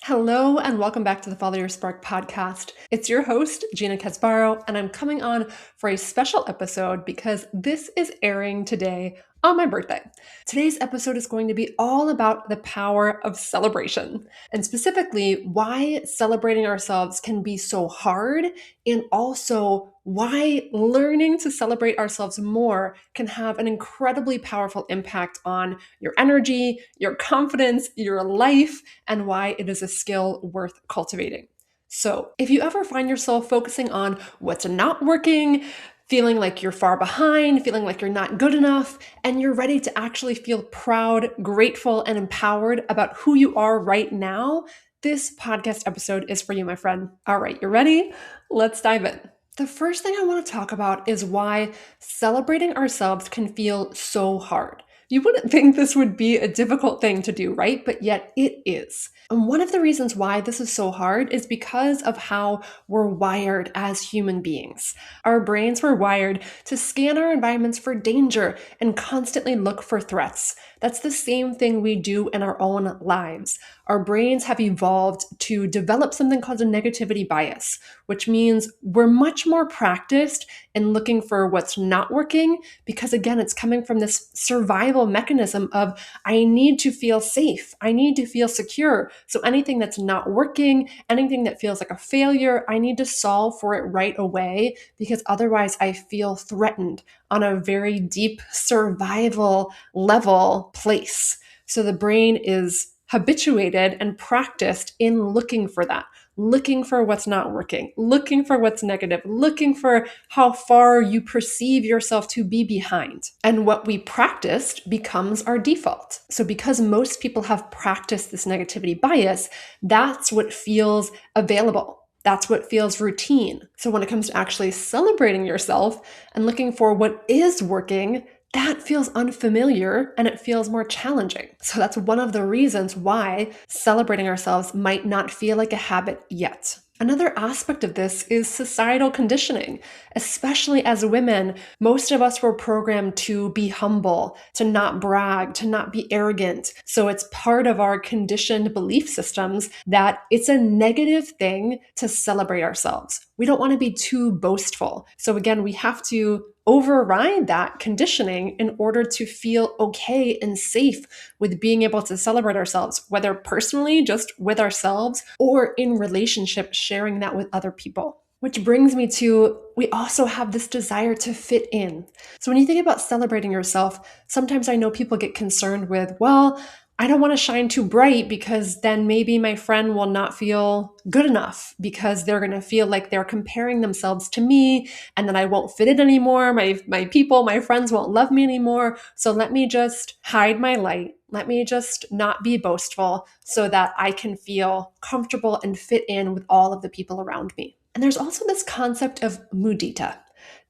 Hello, and welcome back to the Follow Your Spark podcast. It's your host, Gina Casbarro, and I'm coming on for a special episode because this is airing today on my birthday. Today's episode is going to be all about the power of celebration, and specifically why celebrating ourselves can be so hard, and also why learning to celebrate ourselves more can have an incredibly powerful impact on your energy, your confidence, your life, and why it is a skill worth cultivating. So, if you ever find yourself focusing on what's not working, feeling like you're far behind, feeling like you're not good enough, and you're ready to actually feel proud, grateful, and empowered about who you are right now, this podcast episode is for you, my friend. All right, you ready? Let's dive in. The first thing I want to talk about is why celebrating ourselves can feel so hard. You wouldn't think this would be a difficult thing to do, right? But yet it is. And one of the reasons why this is so hard is because of how we're wired as human beings. Our brains were wired to scan our environments for danger and constantly look for threats. That's the same thing we do in our own lives. Our brains have evolved to develop something called a negativity bias, which means we're much more practiced in looking for what's not working because, again, it's coming from this survival mechanism of I need to feel safe, I need to feel secure. So anything that's not working, anything that feels like a failure, I need to solve for it right away because otherwise I feel threatened on a very deep survival level place. So the brain is habituated and practiced in looking for that, looking for what's not working, looking for what's negative, looking for how far you perceive yourself to be behind. And what we practiced becomes our default. So because most people have practiced this negativity bias, that's what feels available. That's what feels routine. So when it comes to actually celebrating yourself and looking for what is working, that feels unfamiliar and it feels more challenging. So that's one of the reasons why celebrating ourselves might not feel like a habit yet. Another aspect of this is societal conditioning. Especially as women, most of us were programmed to be humble, to not brag, to not be arrogant. So it's part of our conditioned belief systems that it's a negative thing to celebrate ourselves. We don't want to be too boastful. So again, we have to override that conditioning in order to feel okay and safe with being able to celebrate ourselves, whether personally, just with ourselves, or in relationship, sharing that with other people. Which brings me to, we also have this desire to fit in. So when you think about celebrating yourself, sometimes I know people get concerned with, well, I don't want to shine too bright because then maybe my friend will not feel good enough because they're going to feel like they're comparing themselves to me and then I won't fit in anymore. My people, my friends won't love me anymore. So let me just hide my light. Let me just not be boastful so that I can feel comfortable and fit in with all of the people around me. And there's also this concept of mudita.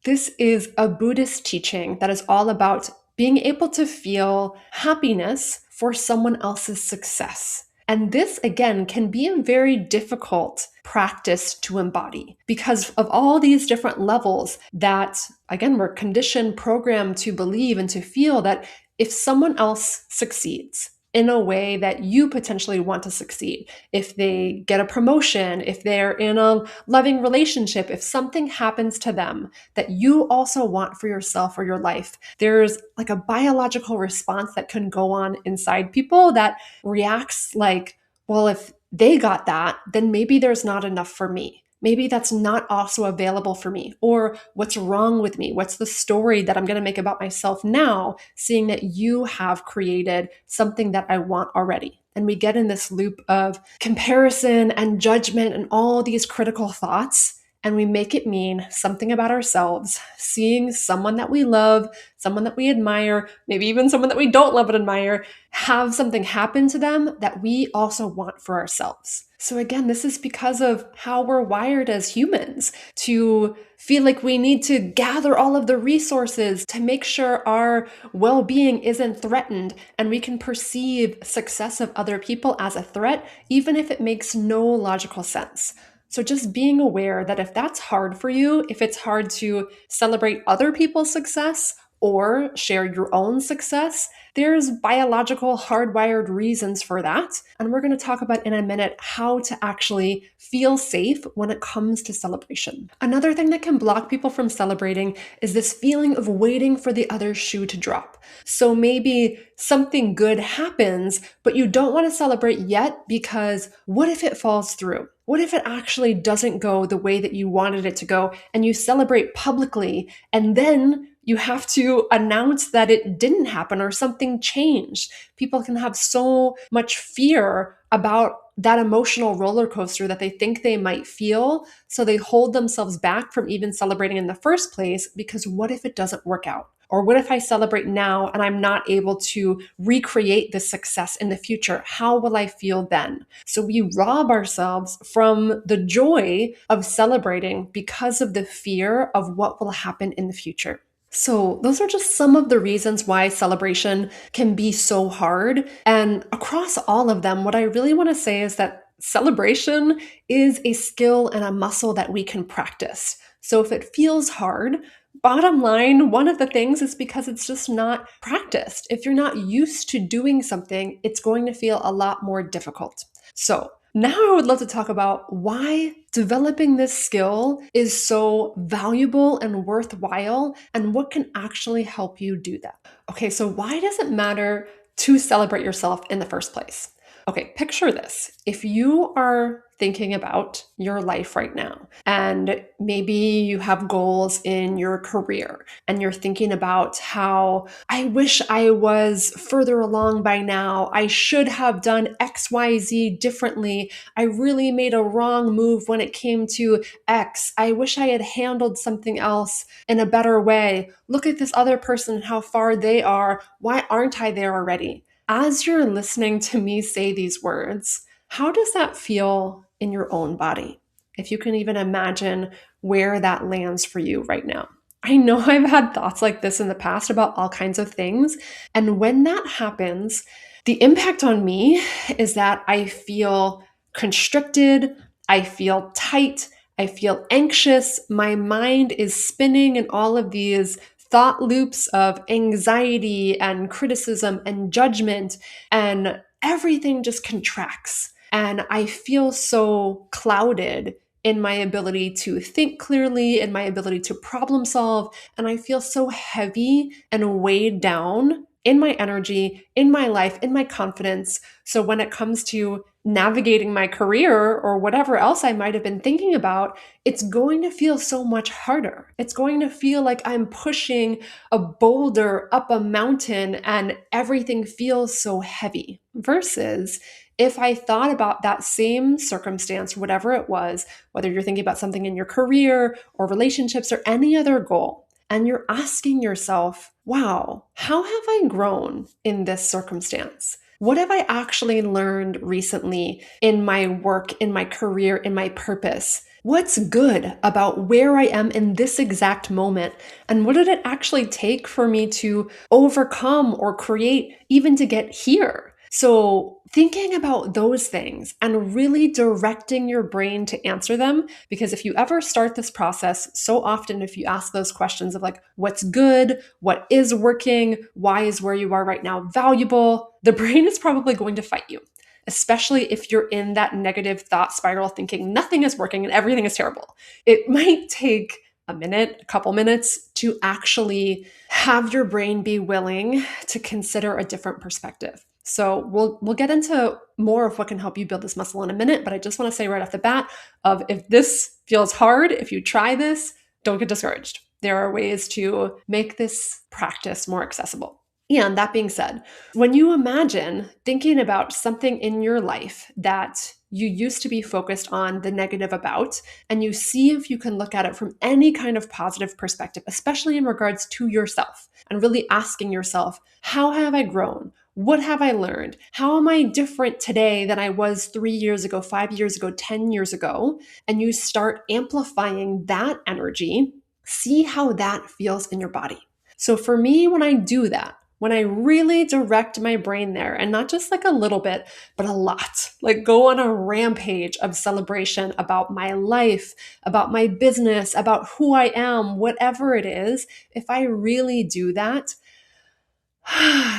This is a Buddhist teaching that is all about being able to feel happiness for someone else's success. And this, again, can be a very difficult practice to embody because of all these different levels that, again, we're conditioned, programmed to believe and to feel that if someone else succeeds in a way that you potentially want to succeed, if they get a promotion, if they're in a loving relationship, if something happens to them that you also want for yourself or your life, there's like a biological response that can go on inside people that reacts like, well, if they got that, then maybe there's not enough for me. Maybe that's not also available for me. Or what's wrong with me? What's the story that I'm going to make about myself now, seeing that you have created something that I want already? And we get in this loop of comparison and judgment and all these critical thoughts. And we make it mean something about ourselves, seeing someone that we love, someone that we admire, maybe even someone that we don't love and admire, have something happen to them that we also want for ourselves. So again, this is because of how we're wired as humans to feel like we need to gather all of the resources to make sure our well-being isn't threatened and we can perceive success of other people as a threat, even if it makes no logical sense. So just being aware that if that's hard for you, if it's hard to celebrate other people's success, or share your own success, there's biological hardwired reasons for that. And we're going to talk about in a minute how to actually feel safe when it comes to celebration. Another thing that can block people from celebrating is this feeling of waiting for the other shoe to drop. So maybe something good happens, but you don't want to celebrate yet because what if it falls through? What if it actually doesn't go the way that you wanted it to go and you celebrate publicly and then you have to announce that it didn't happen or something changed? People can have so much fear about that emotional roller coaster that they think they might feel. So they hold themselves back from even celebrating in the first place because what if it doesn't work out? Or what if I celebrate now and I'm not able to recreate this success in the future? How will I feel then? So we rob ourselves from the joy of celebrating because of the fear of what will happen in the future. So, those are just some of the reasons why celebration can be so hard. And across all of them, what I really want to say is that celebration is a skill and a muscle that we can practice. So, if it feels hard, bottom line, one of the things is because it's just not practiced. If you're not used to doing something, it's going to feel a lot more difficult. So, now I would love to talk about why developing this skill is so valuable and worthwhile and what can actually help you do that. Okay, so why does it matter to celebrate yourself in the first place? Okay, picture this. If you are thinking about your life right now, and maybe you have goals in your career, and you're thinking about how I wish I was further along by now. I should have done XYZ differently. I really made a wrong move when it came to X. I wish I had handled something else in a better way. Look at this other person and how far they are. Why aren't I there already? As you're listening to me say these words, how does that feel in your own body? If you can even imagine where that lands for you right now. I know I've had thoughts like this in the past about all kinds of things. And when that happens, the impact on me is that I feel constricted, I feel tight, I feel anxious, my mind is spinning in all of these thought loops of anxiety and criticism and judgment, and everything just contracts. And I feel so clouded in my ability to think clearly, in my ability to problem solve. And I feel so heavy and weighed down in my energy, in my life, in my confidence. So when it comes to navigating my career or whatever else I might have been thinking about, it's going to feel so much harder. It's going to feel like I'm pushing a boulder up a mountain and everything feels so heavy. Versus if I thought about that same circumstance, whatever it was, whether you're thinking about something in your career or relationships or any other goal, and you're asking yourself, wow, how have I grown in this circumstance? What have I actually learned recently in my work, in my career, in my purpose? What's good about where I am in this exact moment? And what did it actually take for me to overcome or create even to get here? So thinking about those things and really directing your brain to answer them, because if you ever start this process, so often if you ask those questions of like, what's good, what is working, why is where you are right now valuable, the brain is probably going to fight you, especially if you're in that negative thought spiral thinking nothing is working and everything is terrible. It might take a minute, a couple minutes to actually have your brain be willing to consider a different perspective. So we'll get into more of what can help you build this muscle in a minute, but I just want to say right off the bat of if this feels hard, if you try this, don't get discouraged. There are ways to make this practice more accessible. And that being said, when you imagine thinking about something in your life that you used to be focused on the negative about, and you see if you can look at it from any kind of positive perspective, especially in regards to yourself, and really asking yourself, how have I grown? What have I learned? How am I different today than I was 3 years ago, 5 years ago, 10 years ago? And you start amplifying that energy, see how that feels in your body. So for me, when I do that, when I really direct my brain there, and not just like a little bit, but a lot, like go on a rampage of celebration about my life, about my business, about who I am, whatever it is, if I really do that,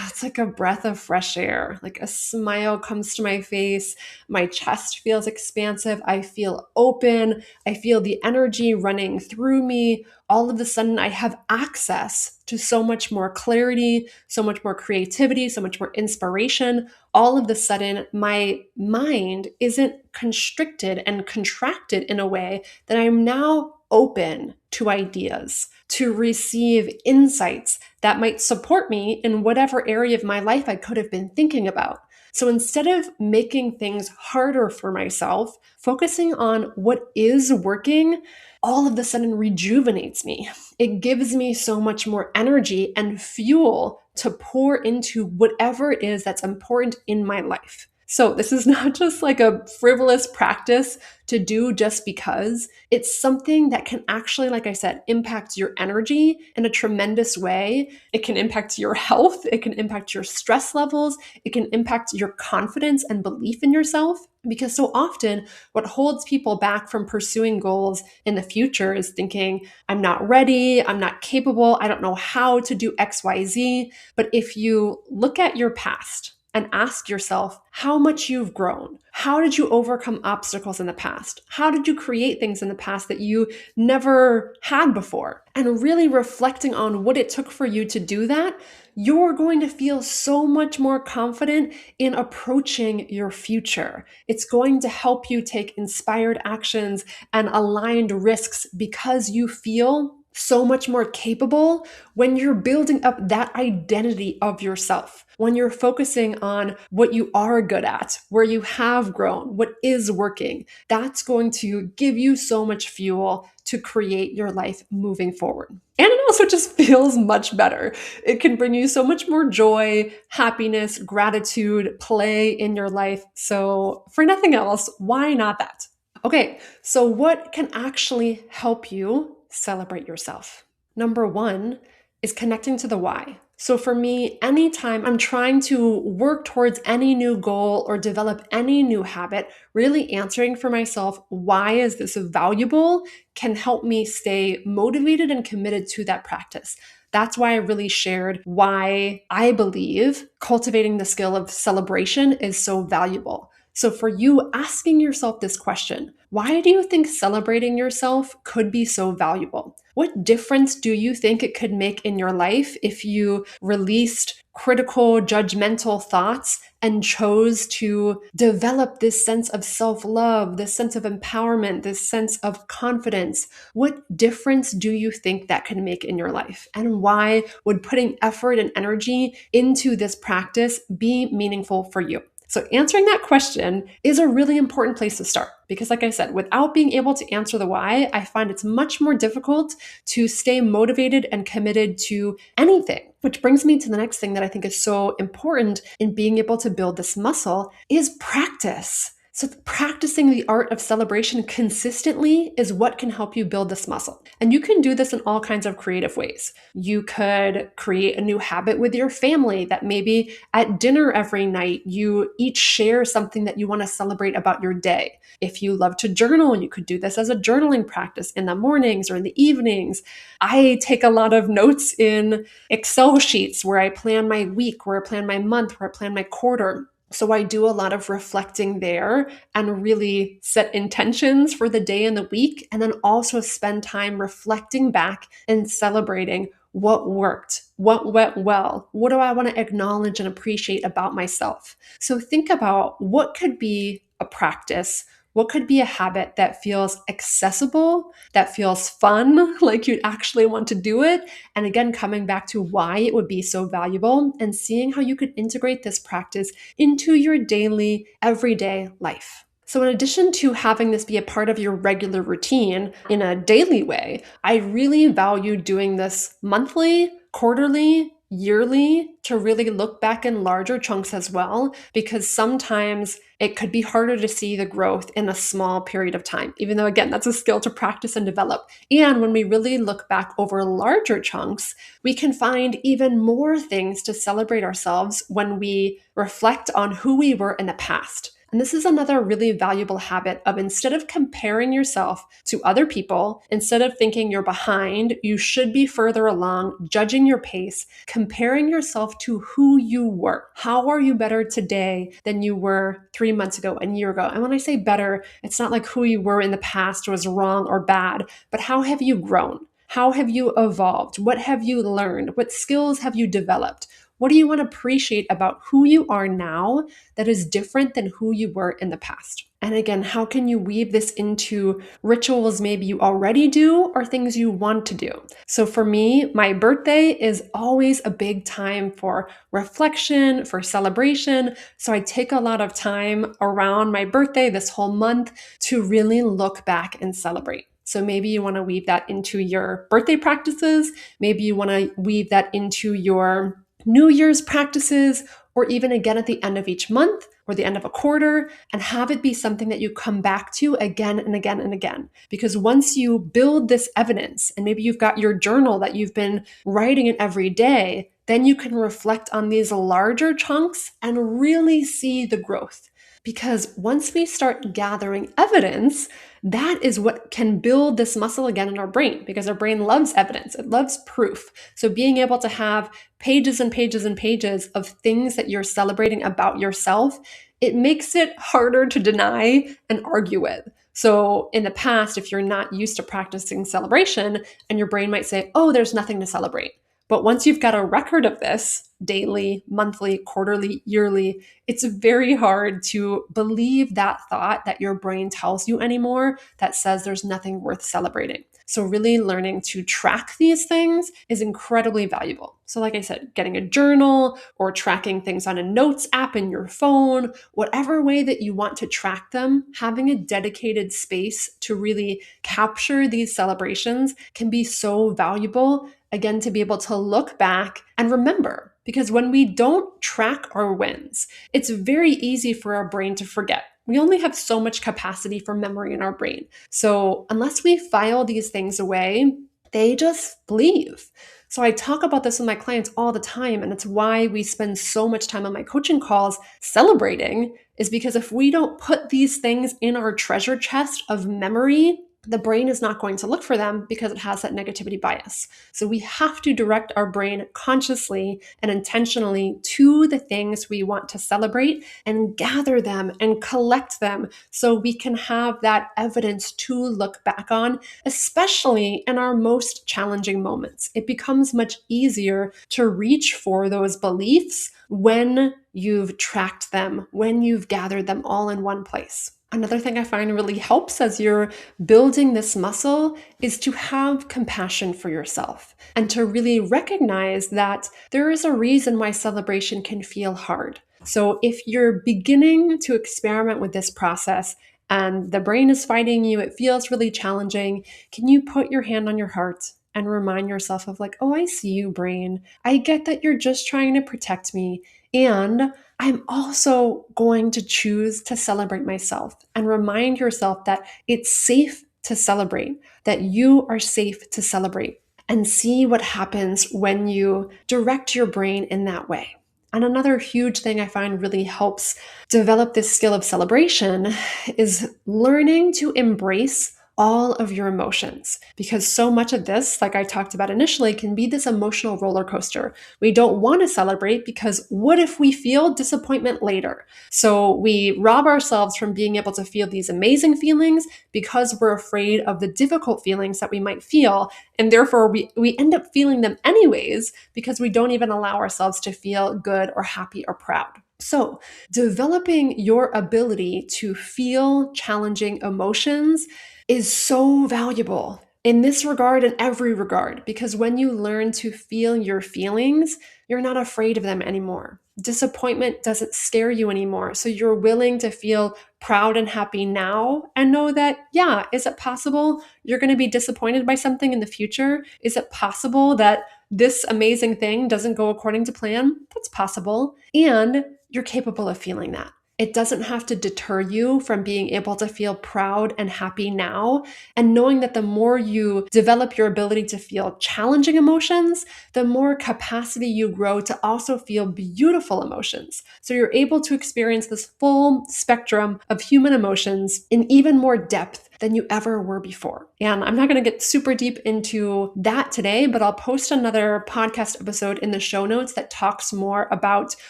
it's like a breath of fresh air. Like a smile comes to my face. My chest feels expansive. I feel open. I feel the energy running through me. All of a sudden, I have access to so much more clarity, so much more creativity, so much more inspiration. All of a sudden, my mind isn't constricted and contracted in a way that I'm now open to ideas, to receive insights that might support me in whatever area of my life I could have been thinking about. So instead of making things harder for myself, focusing on what is working all of a sudden rejuvenates me. It gives me so much more energy and fuel to pour into whatever it is that's important in my life. So this is not just like a frivolous practice to do just because. It's something that can actually, like I said, impact your energy in a tremendous way. It can impact your health. It can impact your stress levels. It can impact your confidence and belief in yourself. Because so often, what holds people back from pursuing goals in the future is thinking, I'm not ready, I'm not capable, I don't know how to do XYZ. But if you look at your past, and ask yourself how much you've grown. How did you overcome obstacles in the past? How did you create things in the past that you never had before? And really reflecting on what it took for you to do that, you're going to feel so much more confident in approaching your future. It's going to help you take inspired actions and aligned risks because you feel so much more capable when you're building up that identity of yourself, when you're focusing on what you are good at, where you have grown, what is working. That's going to give you so much fuel to create your life moving forward. And it also just feels much better. It can bring you so much more joy, happiness, gratitude, play in your life. So for nothing else, why not that? Okay, so what can actually help you celebrate yourself? Number one is connecting to the why. So for me, anytime I'm trying to work towards any new goal or develop any new habit, really answering for myself, why is this valuable, can help me stay motivated and committed to that practice. That's why I really shared why I believe cultivating the skill of celebration is so valuable. So for you, asking yourself this question, why do you think celebrating yourself could be so valuable? What difference do you think it could make in your life if you released critical, judgmental thoughts and chose to develop this sense of self-love, this sense of empowerment, this sense of confidence? What difference do you think that could make in your life? And why would putting effort and energy into this practice be meaningful for you? So answering that question is a really important place to start because, like I said, without being able to answer the why, I find it's much more difficult to stay motivated and committed to anything. Which brings me to the next thing that I think is so important in being able to build this muscle is practice. So practicing the art of celebration consistently is what can help you build this muscle. And you can do this in all kinds of creative ways. You could create a new habit with your family that maybe at dinner every night, you each share something that you want to celebrate about your day. If you love to journal, you could do this as a journaling practice in the mornings or in the evenings. I take a lot of notes in Excel sheets where I plan my week, where I plan my month, where I plan my quarter. So I do a lot of reflecting there and really set intentions for the day and the week, and then also spend time reflecting back and celebrating what worked, what went well, what do I want to acknowledge and appreciate about myself. So think about what could be a practice, what could be a habit that feels accessible, that feels fun, like you'd actually want to do it. And again, coming back to why it would be so valuable and seeing how you could integrate this practice into your daily, everyday life. So in addition to having this be a part of your regular routine in a daily way, I really value doing this monthly, quarterly, yearly to really look back in larger chunks as well, because sometimes it could be harder to see the growth in a small period of time, even though, again, that's a skill to practice and develop. And when we really look back over larger chunks, we can find even more things to celebrate ourselves when we reflect on who we were in the past. And this is another really valuable habit of, instead of comparing yourself to other people, instead of thinking you're behind, you should be further along, judging your pace, comparing yourself to who you were. How are you better today than you were 3 months ago, a year ago? And when I say better, it's not like who you were in the past was wrong or bad, but how have you grown? How have you evolved? What have you learned? What skills have you developed? What do you want to appreciate about who you are now that is different than who you were in the past? And again, how can you weave this into rituals maybe you already do or things you want to do? So for me, my birthday is always a big time for reflection, for celebration. So I take a lot of time around my birthday this whole month to really look back and celebrate. So maybe you want to weave that into your birthday practices. Maybe you want to weave that into your New Year's practices, or even again at the end of each month or the end of a quarter, and have it be something that you come back to again and again and again. Because once you build this evidence, and maybe you've got your journal that you've been writing in every day, then you can reflect on these larger chunks and really see the growth. Because once we start gathering evidence, that is what can build this muscle again in our brain, because our brain loves evidence. It loves proof. So being able to have pages and pages and pages of things that you're celebrating about yourself, it makes it harder to deny and argue with. So in the past, if you're not used to practicing celebration, and your brain might say, oh, there's nothing to celebrate. But once you've got a record of this daily, monthly, quarterly, yearly, it's very hard to believe that thought that your brain tells you anymore that says there's nothing worth celebrating. So really learning to track these things is incredibly valuable. So like I said, getting a journal or tracking things on a notes app in your phone, whatever way that you want to track them, having a dedicated space to really capture these celebrations can be so valuable. Again, to be able to look back and remember, because when we don't track our wins, it's very easy for our brain to forget. We only have so much capacity for memory in our brain. So unless we file these things away, they just leave. So I talk about this with my clients all the time, and it's why we spend so much time on my coaching calls celebrating, is because if we don't put these things in our treasure chest of memory, the brain is not going to look for them because it has that negativity bias. So we have to direct our brain consciously and intentionally to the things we want to celebrate and gather them and collect them so we can have that evidence to look back on, especially in our most challenging moments. It becomes much easier to reach for those beliefs when you've tracked them, when you've gathered them all in one place. Another thing I find really helps as you're building this muscle is to have compassion for yourself and to really recognize that there is a reason why celebration can feel hard. So if you're beginning to experiment with this process and the brain is fighting you, it feels really challenging, can you put your hand on your heart and remind yourself of like, oh, I see you, brain. I get that you're just trying to protect me. And I'm also going to choose to celebrate myself, and remind yourself that it's safe to celebrate, that you are safe to celebrate, and see what happens when you direct your brain in that way. And another huge thing I find really helps develop this skill of celebration is learning to embrace all of your emotions, because so much of this, like I talked about initially, can be this emotional roller coaster. We don't want to celebrate because what if we feel disappointment later? So we rob ourselves from being able to feel these amazing feelings because we're afraid of the difficult feelings that we might feel. And therefore we end up feeling them anyways because we don't even allow ourselves to feel good or happy or proud. So developing your ability to feel challenging emotions is so valuable in this regard and every regard, because when you learn to feel your feelings, you're not afraid of them anymore. Disappointment doesn't scare you anymore. So you're willing to feel proud and happy now and know that, yeah, is it possible you're going to be disappointed by something in the future? Is it possible that this amazing thing doesn't go according to plan, that's possible. And you're capable of feeling that. It doesn't have to deter you from being able to feel proud and happy now, and knowing that the more you develop your ability to feel challenging emotions, the more capacity you grow to also feel beautiful emotions. So you're able to experience this full spectrum of human emotions in even more depth than you ever were before. And I'm not going to get super deep into that today, but I'll post another podcast episode in the show notes that talks more about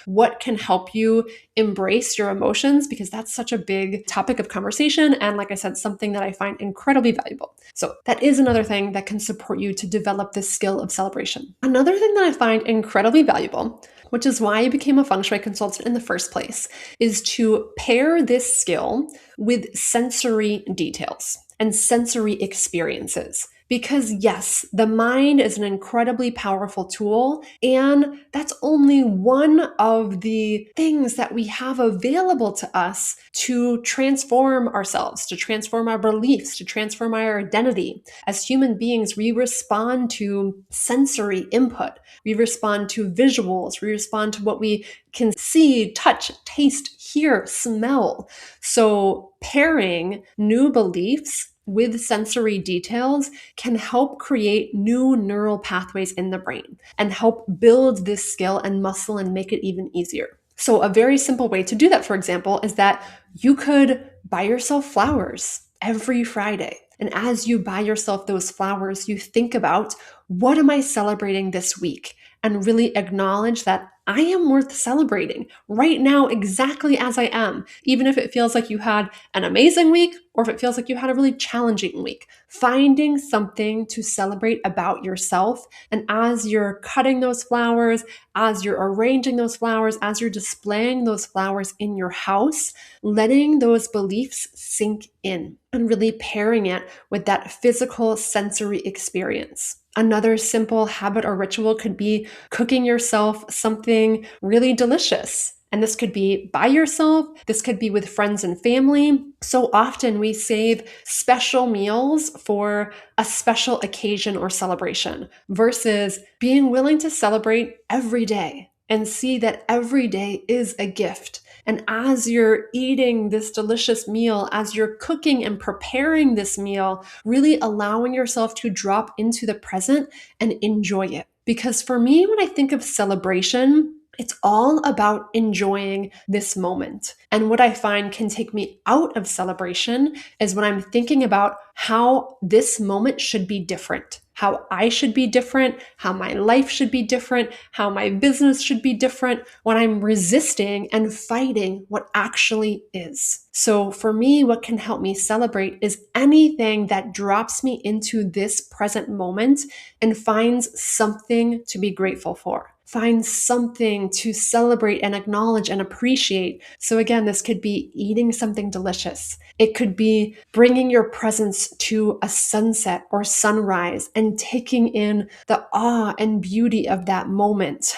what can help you embrace your emotions, because that's such a big topic of conversation. And like I said, something that I find incredibly valuable. So that is another thing that can support you to develop this skill of celebration. Another thing that I find incredibly valuable, which is why I became a Feng Shui consultant in the first place, is to pair this skill with sensory details and sensory experiences. Because yes, the mind is an incredibly powerful tool, and that's only one of the things that we have available to us to transform ourselves, to transform our beliefs, to transform our identity. As human beings, we respond to sensory input. We respond to visuals. We respond to what we can see, touch, taste, hear, smell. So pairing new beliefs with sensory details can help create new neural pathways in the brain and help build this skill and muscle and make it even easier. So a very simple way to do that, for example, is that you could buy yourself flowers every Friday. And as you buy yourself those flowers, you think about, what am I celebrating this week? And really acknowledge that I am worth celebrating right now, exactly as I am, even if it feels like you had an amazing week or if it feels like you had a really challenging week. Finding something to celebrate about yourself. And as you're cutting those flowers, as you're arranging those flowers, as you're displaying those flowers in your house, letting those beliefs sink in and really pairing it with that physical sensory experience. Another simple habit or ritual could be cooking yourself something really delicious. And this could be by yourself. This could be with friends and family. So often we save special meals for a special occasion or celebration versus being willing to celebrate every day and see that every day is a gift. And as you're eating this delicious meal, as you're cooking and preparing this meal, really allowing yourself to drop into the present and enjoy it. Because for me, when I think of celebration, it's all about enjoying this moment. And what I find can take me out of celebration is when I'm thinking about how this moment should be different, how I should be different, how my life should be different, how my business should be different, when I'm resisting and fighting what actually is. So for me, what can help me celebrate is anything that drops me into this present moment and finds something to be grateful for. Find something to celebrate and acknowledge and appreciate. So again, this could be eating something delicious. It could be bringing your presence to a sunset or sunrise and taking in the awe and beauty of that moment.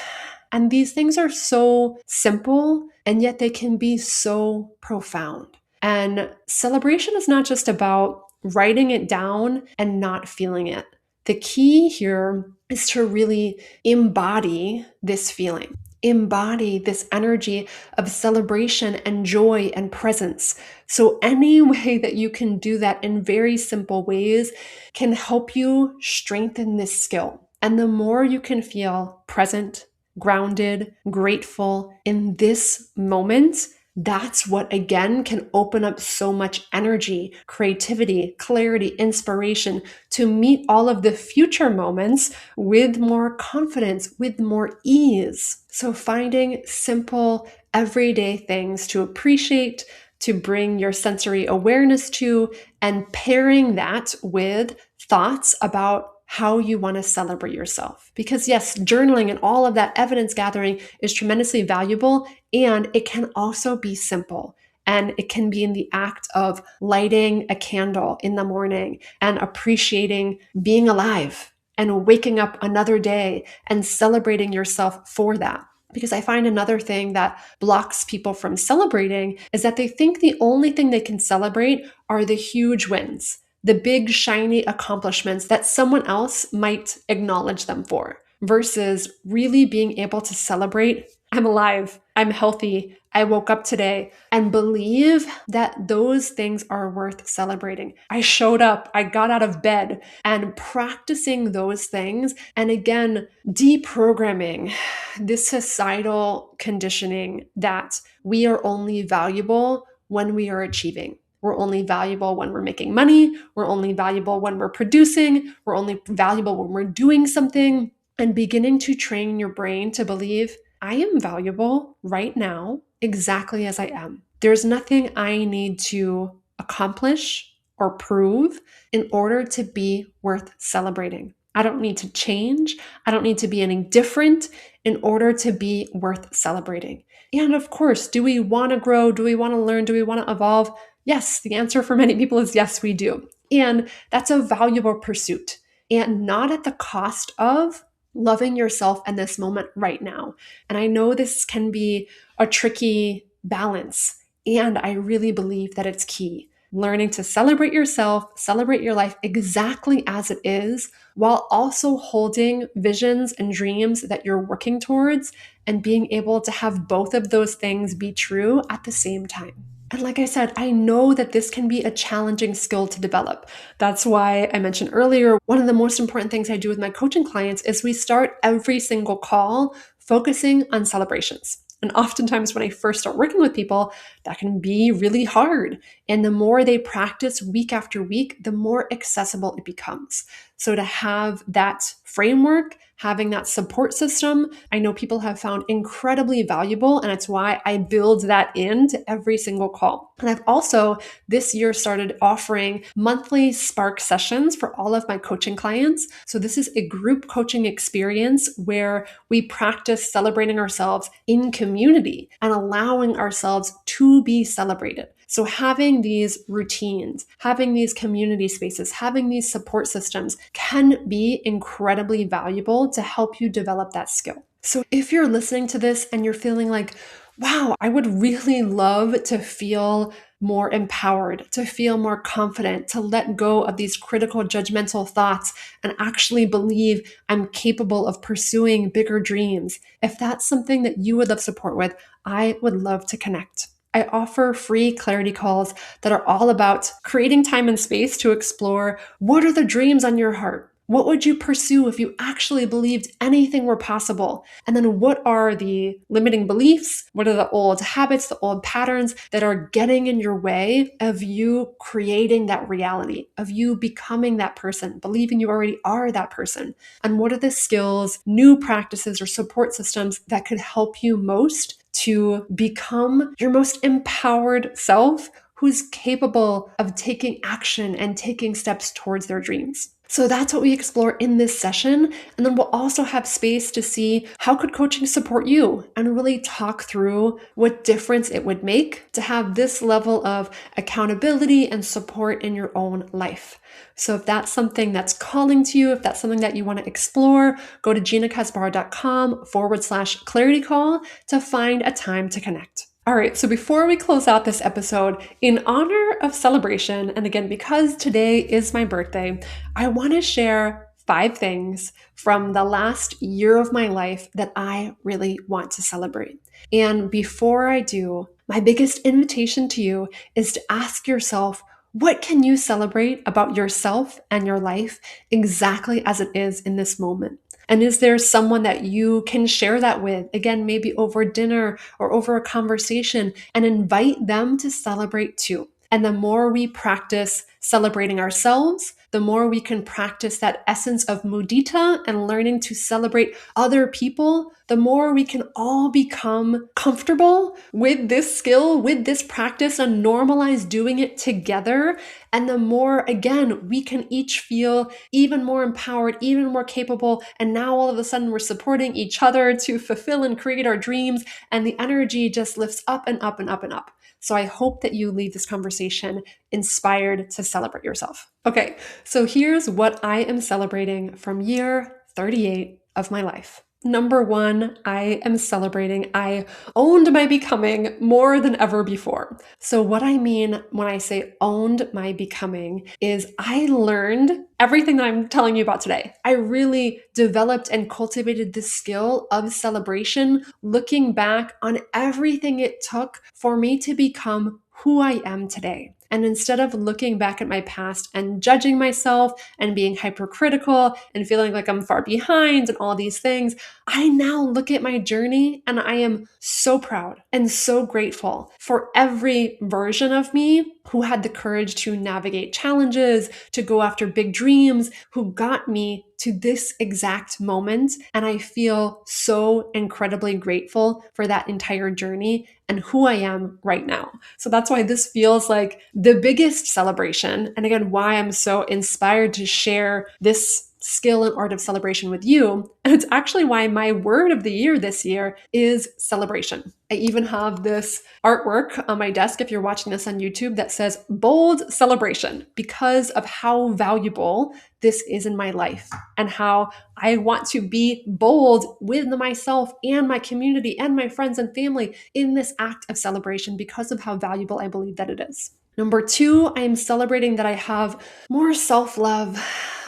And these things are so simple, and yet they can be so profound. And celebration is not just about writing it down and not feeling it. The key here is to really embody this feeling, embody this energy of celebration and joy and presence. So any way that you can do that in very simple ways can help you strengthen this skill. And the more you can feel present, grounded, grateful in this moment, that's what again can open up so much energy, creativity, clarity, inspiration to meet all of the future moments with more confidence, with more ease. So finding simple, everyday things to appreciate, to bring your sensory awareness to, and pairing that with thoughts about how you want to celebrate yourself. Because yes, journaling and all of that evidence gathering is tremendously valuable, and it can also be simple. And it can be in the act of lighting a candle in the morning and appreciating being alive and waking up another day and celebrating yourself for that. Because I find another thing that blocks people from celebrating is that they think the only thing they can celebrate are the huge wins, the big, shiny accomplishments that someone else might acknowledge them for. versus really being able to celebrate, I'm alive, I'm healthy, I woke up today, and believe that those things are worth celebrating. I showed up, I got out of bed, and practicing those things. And again, deprogramming this societal conditioning that we are only valuable when we are achieving. We're only valuable when we're making money. We're only valuable when we're producing. We're only valuable when we're doing something. And beginning to train your brain to believe, I am valuable right now, exactly as I am. There's nothing I need to accomplish or prove in order to be worth celebrating. I don't need to change. I don't need to be any different in order to be worth celebrating. And of course, do we want to grow? Do we want to learn? Do we want to evolve? Yes, the answer for many people is yes, we do. And that's a valuable pursuit, and not at the cost of loving yourself in this moment right now. And I know this can be a tricky balance, and I really believe that it's key. Learning to celebrate yourself, celebrate your life exactly as it is, while also holding visions and dreams that you're working towards and being able to have both of those things be true at the same time. And like I said, I know that this can be a challenging skill to develop. That's why I mentioned earlier, one of the most important things I do with my coaching clients is we start every single call focusing on celebrations. And oftentimes, when I first start working with people, that can be really hard. And the more they practice week after week, the more accessible it becomes. So, to have that framework, having that support system, I know people have found incredibly valuable. And it's why I build that into every single call. And I've also this year started offering monthly Spark sessions for all of my coaching clients. So, this is a group coaching experience where we practice celebrating ourselves in community and allowing ourselves to be celebrated. So having these routines, having these community spaces, having these support systems can be incredibly valuable to help you develop that skill. So if you're listening to this and you're feeling like, wow, I would really love to feel more empowered, to feel more confident, to let go of these critical, judgmental thoughts and actually believe I'm capable of pursuing bigger dreams. If that's something that you would love support with, I would love to connect. I offer free clarity calls that are all about creating time and space to explore what are the dreams on your heart? What would you pursue if you actually believed anything were possible? And then what are the limiting beliefs? What are the old habits, the old patterns that are getting in your way of you creating that reality, of you becoming that person, believing you already are that person? And what are the skills, new practices, or support systems that could help you most to become your most empowered self who's capable of taking action and taking steps towards their dreams? So that's what we explore in this session. And then we'll also have space to see how could coaching support you and really talk through what difference it would make to have this level of accountability and support in your own life. So if that's something that's calling to you, if that's something that you want to explore, go to ginacasbarro.com/clarity call to find a time to connect. All right, so before we close out this episode, in honor of celebration, and again, because today is my birthday, I want to share 5 things from the last year of my life that I really want to celebrate. And before I do, my biggest invitation to you is to ask yourself, what can you celebrate about yourself and your life exactly as it is in this moment? And is there someone that you can share that with? Again, maybe over dinner or over a conversation, and invite them to celebrate too. And the more we practice celebrating ourselves, the more we can practice that essence of mudita and learning to celebrate other people, the more we can all become comfortable with this skill, with this practice, and normalize doing it together. And the more, again, we can each feel even more empowered, even more capable. And now all of a sudden we're supporting each other to fulfill and create our dreams. And the energy just lifts up and up and up and up. So I hope that you leave this conversation inspired to celebrate yourself. Okay, so here's what I am celebrating from year 38 of my life. Number one, I am celebrating. I owned my becoming more than ever before. So, what I mean when I say owned my becoming is I learned everything that I'm telling you about today. I really developed and cultivated this skill of celebration, looking back on everything it took for me to become who I am today. And instead of looking back at my past and judging myself and being hypercritical and feeling like I'm far behind and all these things, I now look at my journey and I am so proud and so grateful for every version of me who had the courage to navigate challenges, to go after big dreams, who got me to this exact moment. And I feel so incredibly grateful for that entire journey and who I am right now. So that's why this feels like the biggest celebration. And again, why I'm so inspired to share this skill and art of celebration with you. And it's actually why my word of the year this year is celebration. I even have this artwork on my desk, if you're watching this on YouTube, that says bold celebration because of how valuable this is in my life and how I want to be bold with myself and my community and my friends and family in this act of celebration because of how valuable I believe that it is. Number two, I am celebrating that I have more self love,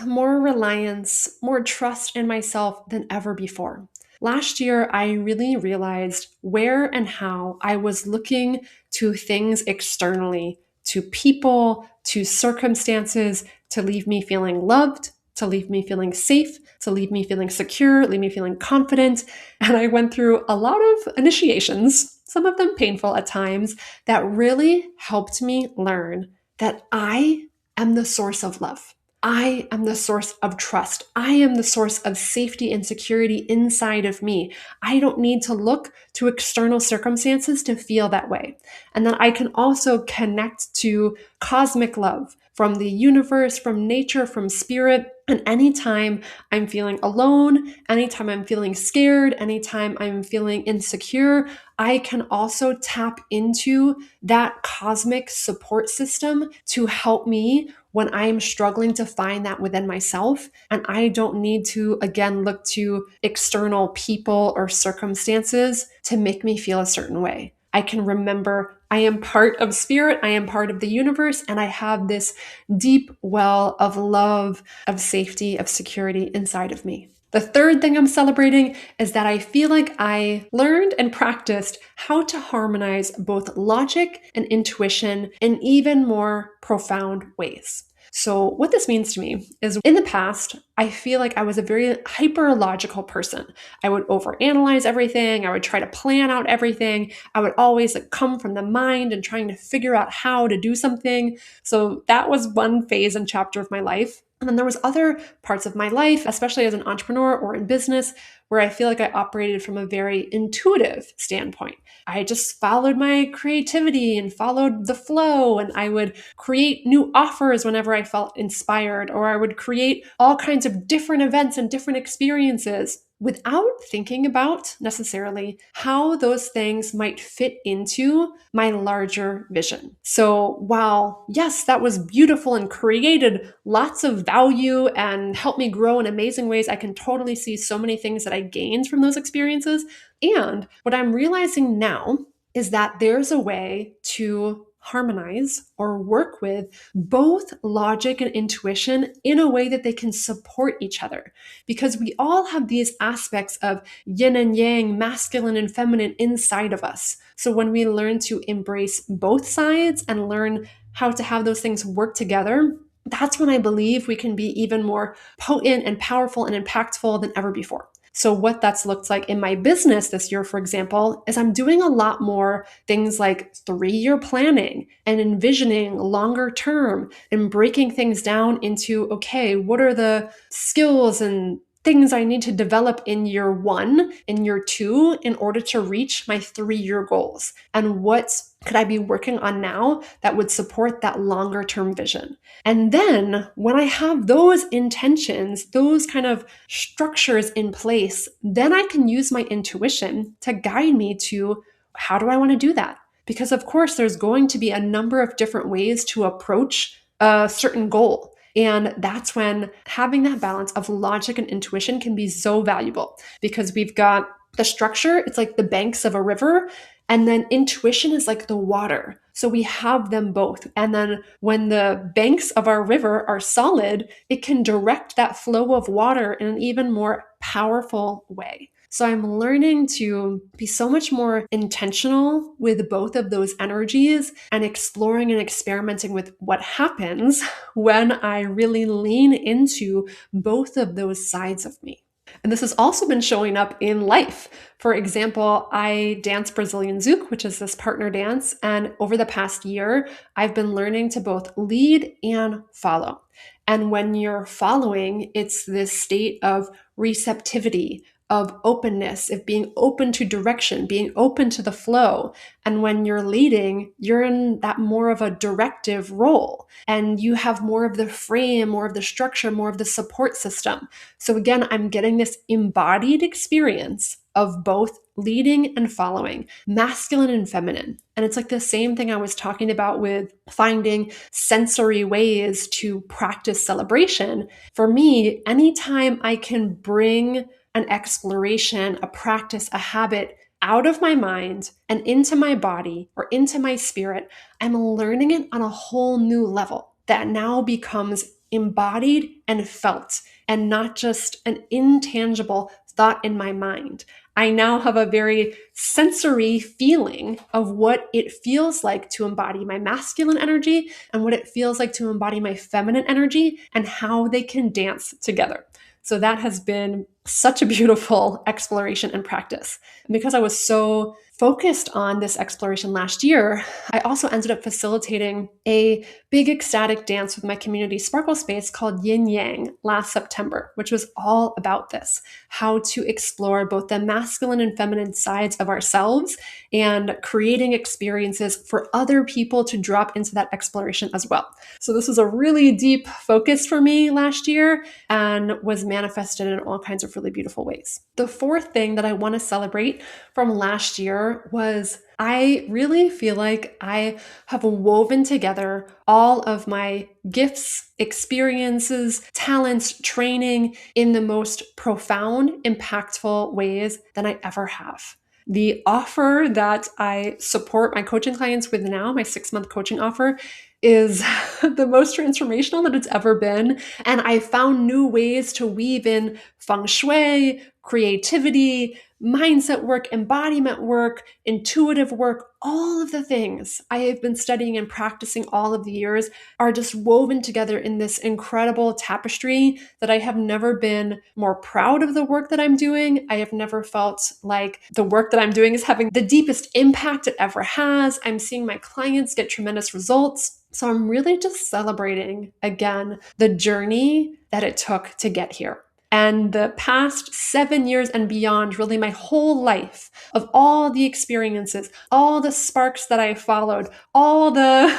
more reliance, more trust in myself than ever before. Last year, I really realized where and how I was looking to things externally, to people, to circumstances, to leave me feeling loved, to leave me feeling safe, to leave me feeling secure, leave me feeling confident. And I went through a lot of initiations, some of them painful at times, that really helped me learn that I am the source of love. I am the source of trust. I am the source of safety and security inside of me. I don't need to look to external circumstances to feel that way. And then I can also connect to cosmic love from the universe, from nature, from spirit. And anytime I'm feeling alone, anytime I'm feeling scared, anytime I'm feeling insecure, I can also tap into that cosmic support system to help me when I'm struggling to find that within myself. And I don't need to, again, look to external people or circumstances to make me feel a certain way. I can remember I am part of spirit, I am part of the universe, and I have this deep well of love, of safety, of security inside of me. The third thing I'm celebrating is that I feel like I learned and practiced how to harmonize both logic and intuition in even more profound ways. So, what this means to me is in the past, I feel like I was a very hyper logical person. I would overanalyze everything. I would try to plan out everything. I would always come from the mind and trying to figure out how to do something. So, that was one phase and chapter of my life. And then there was other parts of my life, especially as an entrepreneur or in business, where I feel like I operated from a very intuitive standpoint. I just followed my creativity and followed the flow, and I would create new offers whenever I felt inspired, or I would create all kinds of different events and different experiences without thinking about necessarily how those things might fit into my larger vision. So while, yes, that was beautiful and created lots of value and helped me grow in amazing ways, I can totally see so many things that I gained from those experiences. And what I'm realizing now is that there's a way to harmonize or work with both logic and intuition in a way that they can support each other. Because we all have these aspects of yin and yang, masculine and feminine inside of us. So when we learn to embrace both sides and learn how to have those things work together, that's when I believe we can be even more potent and powerful and impactful than ever before. So what that's looked like in my business this year, for example, is I'm doing a lot more things like 3-year planning and envisioning longer term and breaking things down into, okay, what are the skills and things I need to develop in year 1, in year 2, in order to reach my 3-year goals? And what could I be working on now that would support that longer term vision? And then when I have those intentions, those kind of structures in place, then I can use my intuition to guide me to how do I want to do that? Because of course, there's going to be a number of different ways to approach a certain goal. And that's when having that balance of logic and intuition can be so valuable, because we've got the structure, it's like the banks of a river, and then intuition is like the water. So we have them both. And then when the banks of our river are solid, it can direct that flow of water in an even more powerful way. So I'm learning to be so much more intentional with both of those energies and exploring and experimenting with what happens when I really lean into both of those sides of me. And this has also been showing up in life. For example, I dance Brazilian Zouk, which is this partner dance. And over the past year, I've been learning to both lead and follow. And when you're following, it's this state of receptivity, of openness, of being open to direction, being open to the flow. And when you're leading, you're in that more of a directive role, and you have more of the frame, more of the structure, more of the support system. So again, I'm getting this embodied experience of both leading and following, masculine and feminine. And it's like the same thing I was talking about with finding sensory ways to practice celebration. For me, anytime I can bring an exploration, a practice, a habit out of my mind and into my body or into my spirit, I'm learning it on a whole new level that now becomes embodied and felt, and not just an intangible thought in my mind. I now have a very sensory feeling of what it feels like to embody my masculine energy and what it feels like to embody my feminine energy, and how they can dance together. So that has been such a beautiful exploration and practice. And because I was so focused on this exploration last year, I also ended up facilitating a big ecstatic dance with my community sparkle space called Yin Yang last September, which was all about this, how to explore both the masculine and feminine sides of ourselves and creating experiences for other people to drop into that exploration as well. So this was a really deep focus for me last year and was manifested in all kinds of really beautiful ways. The fourth thing that I want to celebrate from last year was I really feel like I have woven together all of my gifts, experiences, talents, training in the most profound, impactful ways than I ever have. The offer that I support my coaching clients with now, my 6-month coaching offer, is the most transformational that it's ever been. And I found new ways to weave in Feng Shui, creativity, mindset work, embodiment work, intuitive work. All of the things I have been studying and practicing all of the years are just woven together in this incredible tapestry that I have never been more proud of the work that I'm doing. I have never felt like the work that I'm doing is having the deepest impact it ever has. I'm seeing my clients get tremendous results. So I'm really just celebrating, again, the journey that it took to get here. And the past 7 years and beyond, really my whole life of all the experiences, all the sparks that I followed, all the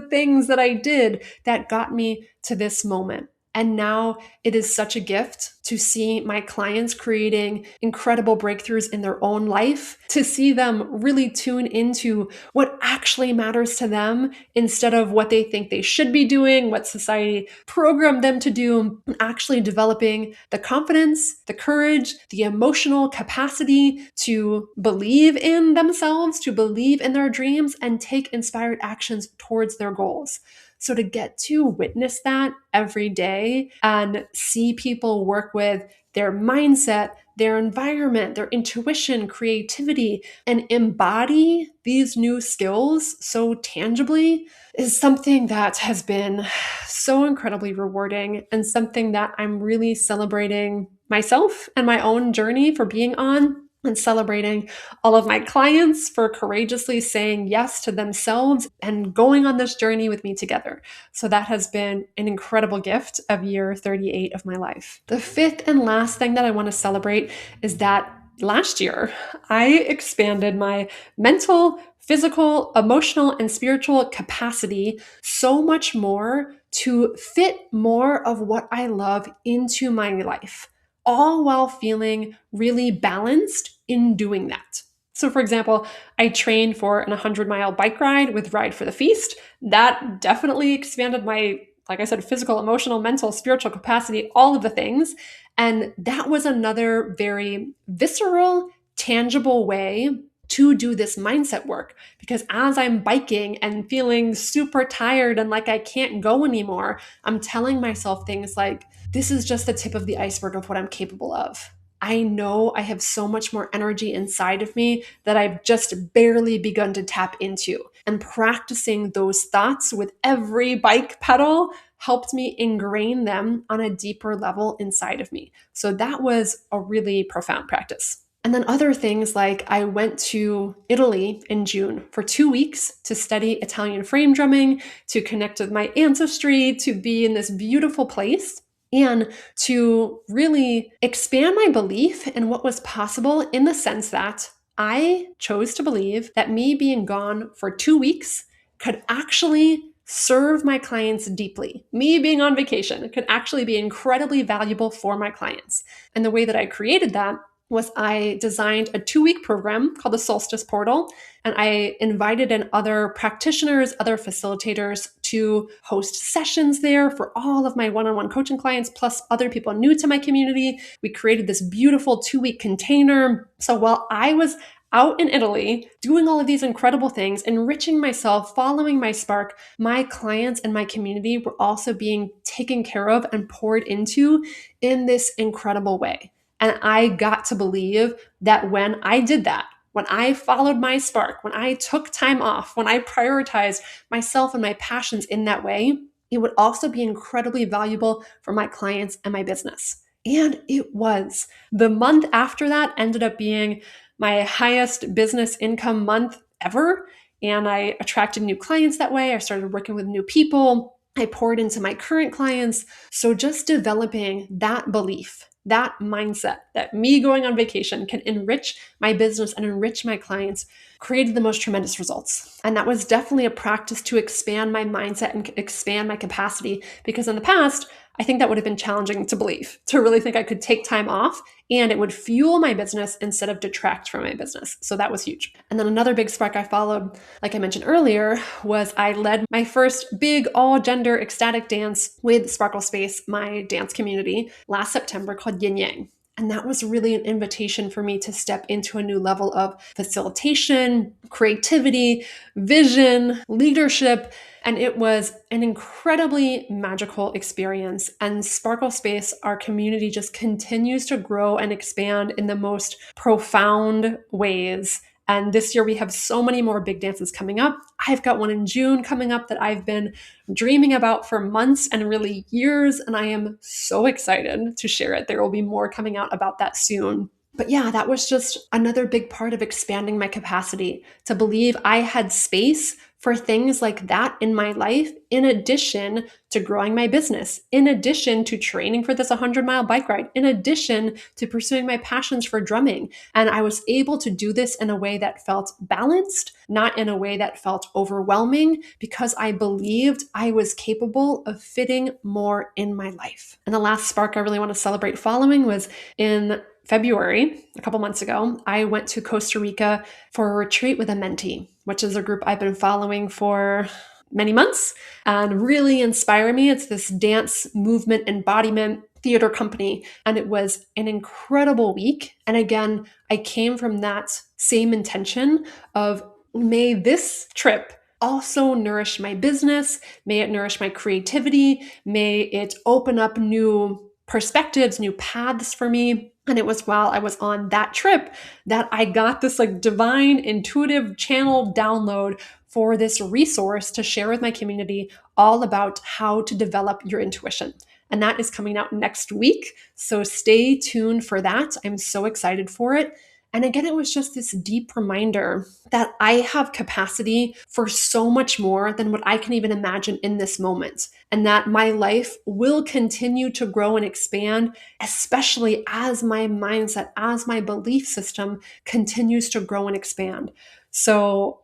things that I did that got me to this moment. And now it is such a gift to see my clients creating incredible breakthroughs in their own life, to see them really tune into what actually matters to them instead of what they think they should be doing, what society programmed them to do, and actually developing the confidence, the courage, the emotional capacity to believe in themselves, to believe in their dreams, and take inspired actions towards their goals. So to get to witness that every day and see people work with their mindset, their environment, their intuition, creativity, and embody these new skills so tangibly is something that has been so incredibly rewarding, and something that I'm really celebrating myself and my own journey for being on, and celebrating all of my clients for courageously saying yes to themselves and going on this journey with me together. So that has been an incredible gift of year 38 of my life. The fifth and last thing that I want to celebrate is that last year, I expanded my mental, physical, emotional, and spiritual capacity so much more to fit more of what I love into my life, all while feeling really balanced in doing that. So for example, I trained for an 100-mile bike ride with Ride for the Feast. That definitely expanded my like I said, physical, emotional, mental, spiritual capacity, all of the things. And that was another very visceral, tangible way to do this mindset work. Because as I'm biking and feeling super tired and like I can't go anymore, I'm telling myself things like, this is just the tip of the iceberg of what I'm capable of. I know I have so much more energy inside of me that I've just barely begun to tap into. And practicing those thoughts with every bike pedal helped me ingrain them on a deeper level inside of me. So that was a really profound practice. And then other things like I went to Italy in June for 2 weeks to study Italian frame drumming, to connect with my ancestry, to be in this beautiful place, and to really expand my belief in what was possible in the sense that I chose to believe that me being gone for 2 weeks could actually serve my clients deeply. Me being on vacation could actually be incredibly valuable for my clients. And the way that I created that was I designed a 2-week program called the Solstice Portal, and I invited in other practitioners, other facilitators to host sessions there for all of my one-on-one coaching clients, plus other people new to my community. We created this beautiful 2-week container. So while I was out in Italy, doing all of these incredible things, enriching myself, following my spark, my clients and my community were also being taken care of and poured into in this incredible way. And I got to believe that when I did that, when I followed my spark, when I took time off, when I prioritized myself and my passions in that way, it would also be incredibly valuable for my clients and my business. And it was. The month after that ended up being my highest business income month ever. And I attracted new clients that way. I started working with new people. I poured into my current clients. So just developing that belief, that mindset that me going on vacation can enrich my business and enrich my clients created the most tremendous results. And that was definitely a practice to expand my mindset and expand my capacity, because in the past, I think that would have been challenging to believe, to really think I could take time off and it would fuel my business instead of detract from my business. So that was huge. And then another big spark I followed, like I mentioned earlier, was I led my first big all gender ecstatic dance with Sparkle Space, my dance community, last September called Yin Yang. And that was really an invitation for me to step into a new level of facilitation, creativity, vision, leadership. And it was an incredibly magical experience. And Sparkle Space, our community, just continues to grow and expand in the most profound ways. And this year we have so many more big dances coming up. I've got one in June coming up that I've been dreaming about for months and really years. And I am so excited to share it. There will be more coming out about that soon. But yeah, that was just another big part of expanding my capacity to believe I had space for things like that in my life, in addition to growing my business, in addition to training for this 100-mile bike ride, in addition to pursuing my passions for drumming. And I was able to do this in a way that felt balanced, not in a way that felt overwhelming, because I believed I was capable of fitting more in my life. And the last spark I really want to celebrate following was in February, a couple months ago, I went to Costa Rica for a retreat with a mentee, which is a group I've been following for many months and really inspire me. It's this dance movement embodiment theater company, and it was an incredible week. And again, I came from that same intention of, may this trip also nourish my business, may it nourish my creativity, may it open up new perspectives, new paths for me. And it was while I was on that trip that I got this like divine intuitive channel download for this resource to share with my community all about how to develop your intuition. And that is coming out next week. So stay tuned for that. I'm so excited for it. And again, it was just this deep reminder that I have capacity for so much more than what I can even imagine in this moment. And that my life will continue to grow and expand, especially as my mindset, as my belief system continues to grow and expand. So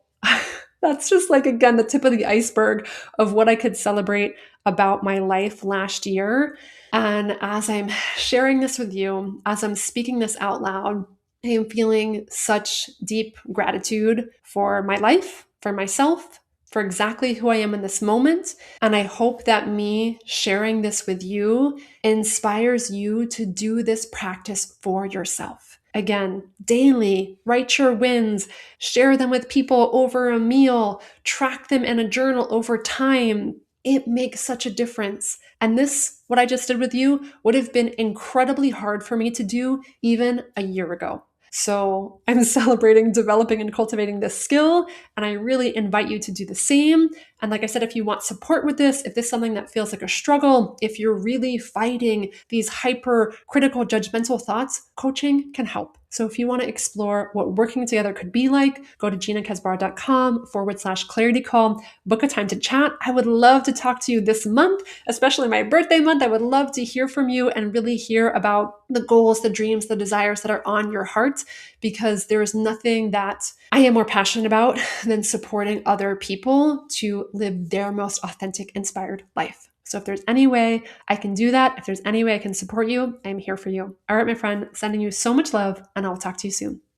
that's just like, again, the tip of the iceberg of what I could celebrate about my life last year. And as I'm sharing this with you, as I'm speaking this out loud, I am feeling such deep gratitude for my life, for myself, for exactly who I am in this moment. And I hope that me sharing this with you inspires you to do this practice for yourself. Again, daily, write your wins, share them with people over a meal, track them in a journal over time. It makes such a difference. And this, what I just did with you, would have been incredibly hard for me to do even a year ago. So I'm celebrating developing and cultivating this skill, and I really invite you to do the same. And like I said, if you want support with this, if this is something that feels like a struggle, if you're really fighting these hyper critical judgmental thoughts, coaching can help. So if you want to explore what working together could be like, go to ginacasbarro.com/clarity call, book a time to chat. I would love to talk to you this month, especially my birthday month. I would love to hear from you and really hear about the goals, the dreams, the desires that are on your heart, because there is nothing that I am more passionate about than supporting other people to live their most authentic, inspired life. So if there's any way I can do that, if there's any way I can support you, I'm here for you. All right, my friend, sending you so much love, and I'll talk to you soon.